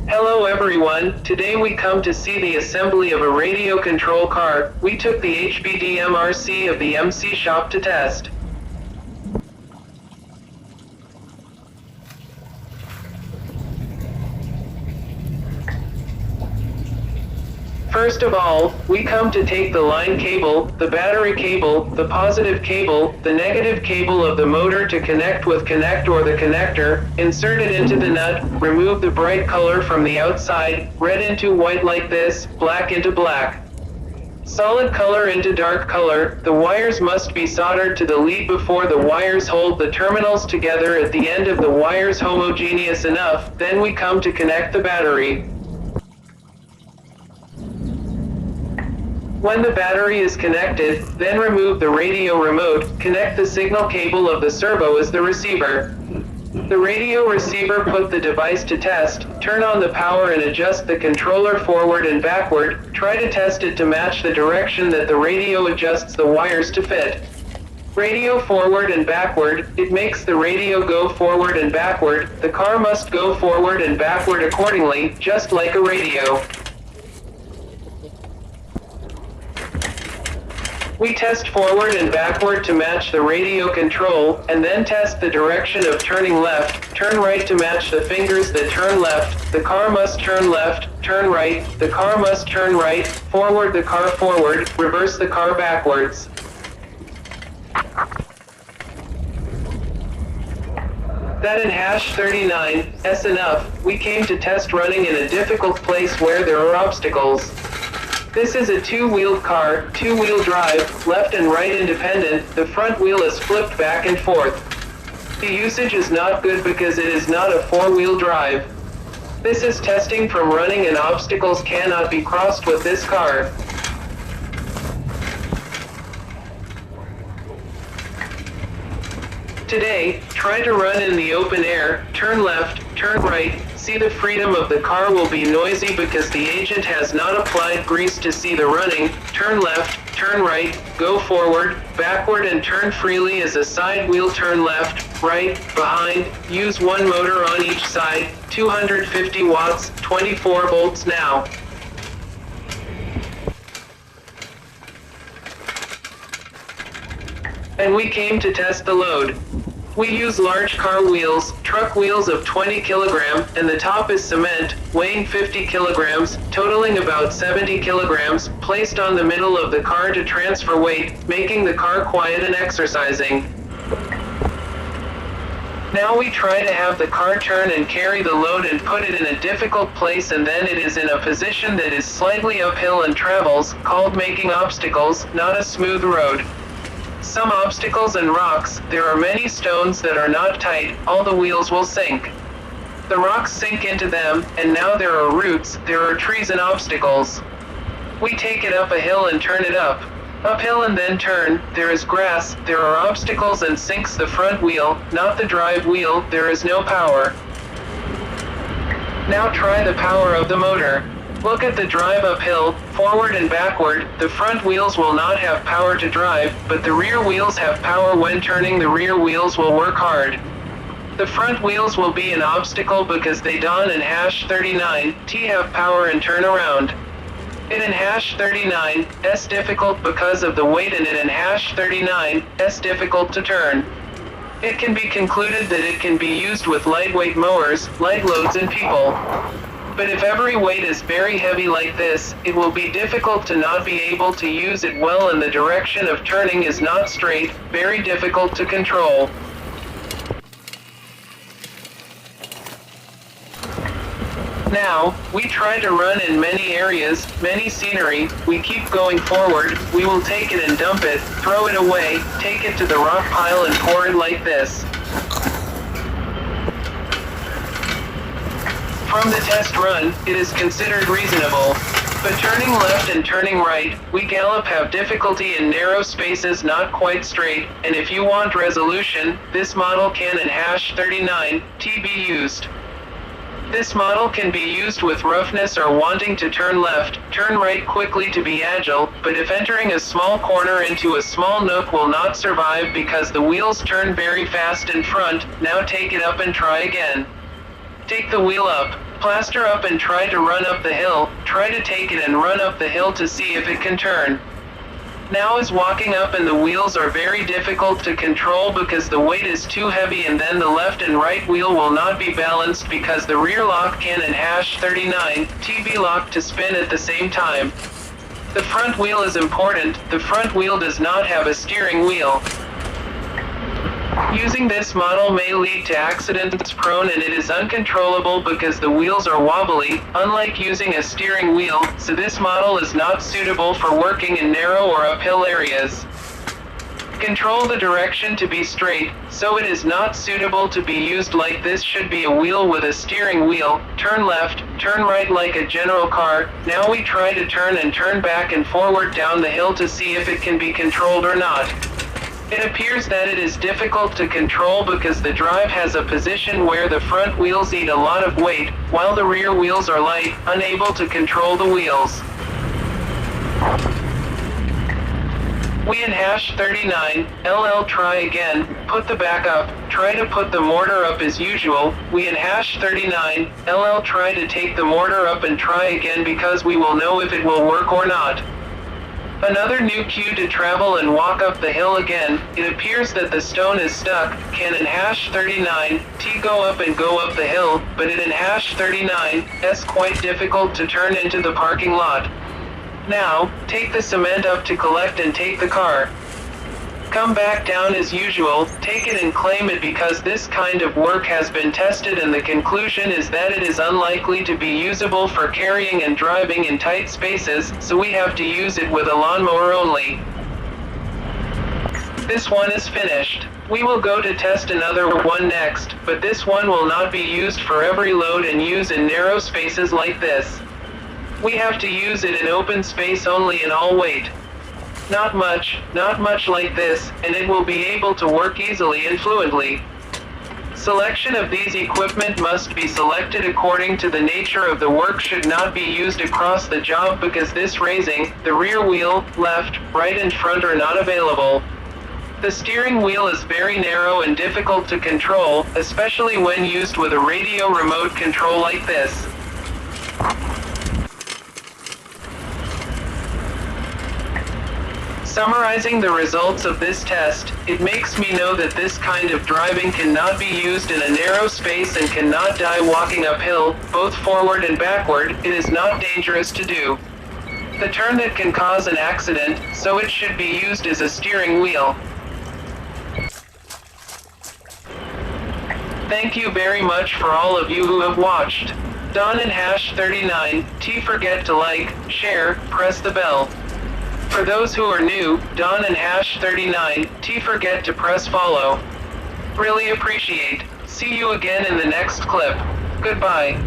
Hello everyone, today we come to see the assembly of a radio control car. We took the HBD MRC of the MC shop to test. First of all, we come to take the line cable, the battery cable, the positive cable, the negative cable of the motor to connect with connect or the connector, insert it into the nut, remove the bright color from the outside, red into white like this, black into black. Solid color into dark color. The wires must be soldered to the lead before the wires hold the terminals together at the end of the wires homogeneous enough, then we come to connect the battery. When the battery is connected, then remove the radio remote, connect the signal cable of the servo as the receiver. The radio receiver put the device to test, turn on the power and adjust the controller forward and backward, try to test it to match the direction that the radio adjusts the wires to fit. Radio forward and backward, it makes the radio go forward and backward, the car must go forward and backward accordingly, just like a radio. We test forward and backward to match the radio control, and then test the direction of turning left, turn right to match the fingers that turn left, the car must turn left, turn right, the car must turn right, forward the car forward, reverse the car backwards. That in #39, S enough, we came to test running in a difficult place where there are obstacles. This is a two-wheeled car, two-wheel drive, left and right independent, the front wheel is flipped back and forth. The usage is not good because it is not a four-wheel drive. This is testing from running and obstacles cannot be crossed with this car. Today, try to run in the open air, turn left, turn right, see the freedom of the car will be noisy because the agent has not applied grease to see the running, turn left, turn right, go forward, backward and turn freely as a side wheel turn left, right, behind, use one motor on each side, 250 watts, 24 volts now. And we came to test the load. We use large car wheels, truck wheels of 20 kilograms, and the top is cement, weighing 50 kilograms, totaling about 70 kilograms, placed on the middle of the car to transfer weight, making the car quiet and exercising. Now we try to have the car turn and carry the load and put it in a difficult place, and then it is in a position that is slightly uphill and travels, called making obstacles, not a smooth road. Some obstacles and rocks, there are many stones that are not tight, all the wheels will sink. The rocks sink into them, and now there are roots, there are trees and obstacles. We take it up a hill and turn it up. Uphill and then turn, there is grass, there are obstacles and sinks the front wheel, not the drive wheel, there is no power. Now try the power of the motor. Look at the drive uphill, forward and backward, the front wheels will not have power to drive, but the rear wheels have power when turning, the rear wheels will work hard. The front wheels will be an obstacle because they don't in #39, T have power and turn around. It in #39, S difficult because of the weight, and it in #39, S difficult to turn. It can be concluded that it can be used with lightweight mowers, light loads and people. But if every weight is very heavy like this, it will be difficult to not be able to use it well, and the direction of turning is not straight, very difficult to control. Now, we try to run in many areas, many scenery, we keep going forward, we will take it and dump it, throw it away, take it to the rock pile and pour it like this. From the test run, it is considered reasonable. But turning left and turning right, we gallop have difficulty in narrow spaces, not quite straight, and if you want resolution, this model can in #39, T be used. This model can be used with roughness or wanting to turn left, turn right quickly to be agile, but if entering a small corner into a small nook will not survive because the wheels turn very fast in front. Now take it up and try again. Take the wheel up, plaster up and try to run up the hill, try to take it and run up the hill to see if it can turn. Now is walking up and the wheels are very difficult to control because the weight is too heavy, and then the left and right wheel will not be balanced because the rear lock can and #39 TB lock to spin at the same time. The front wheel is important. The front wheel does not have a steering wheel. Using this model may lead to accidents prone, and it is uncontrollable because the wheels are wobbly, unlike using a steering wheel, so this model is not suitable for working in narrow or uphill areas. Control the direction to be straight, so it is not suitable to be used like this. Should be a wheel with a steering wheel. Turn left, turn right like a general car. Now we try to turn and turn back and forward down the hill to see if it can be controlled or not. It appears that it is difficult to control because the drive has a position where the front wheels eat a lot of weight, while the rear wheels are light, unable to control the wheels. We in #39 LL try again, put the back up, try to put the mortar up as usual. We in #39 LL try to take the mortar up and try again because we will know if it will work or not. Another new cue to travel and walk up the hill again. It appears that the stone is stuck. Can in #39 T go up and go up the hill, but it in #39 S quite difficult to turn into the parking lot. Now, take the cement up to collect and take the car. Come back down as usual, take it and claim it because this kind of work has been tested and the conclusion is that it is unlikely to be usable for carrying and driving in tight spaces, so we have to use it with a lawnmower only. This one is finished. We will go to test another one next, but this one will not be used for every load and use in narrow spaces like this. We have to use it in open space only in all weight. Not much like this, and it will be able to work easily and fluently. Selection of these equipment must be selected according to the nature of the work. Should not be used across the job because this raising, the rear wheel, left, right and front are not available. The steering wheel is very narrow and difficult to control, especially when used with a radio remote control like this. Summarizing the results of this test, it makes me know that this kind of driving cannot be used in a narrow space and cannot die walking uphill, both forward and backward. It is not dangerous to do. The turn that can cause an accident, so it should be used as a steering wheel. Thank you very much for all of you who have watched. Don and #39 T forget to like, share, press the bell. For those who are new, Don and #39 T forget to press follow. Really appreciate. See you again in the next clip. Goodbye.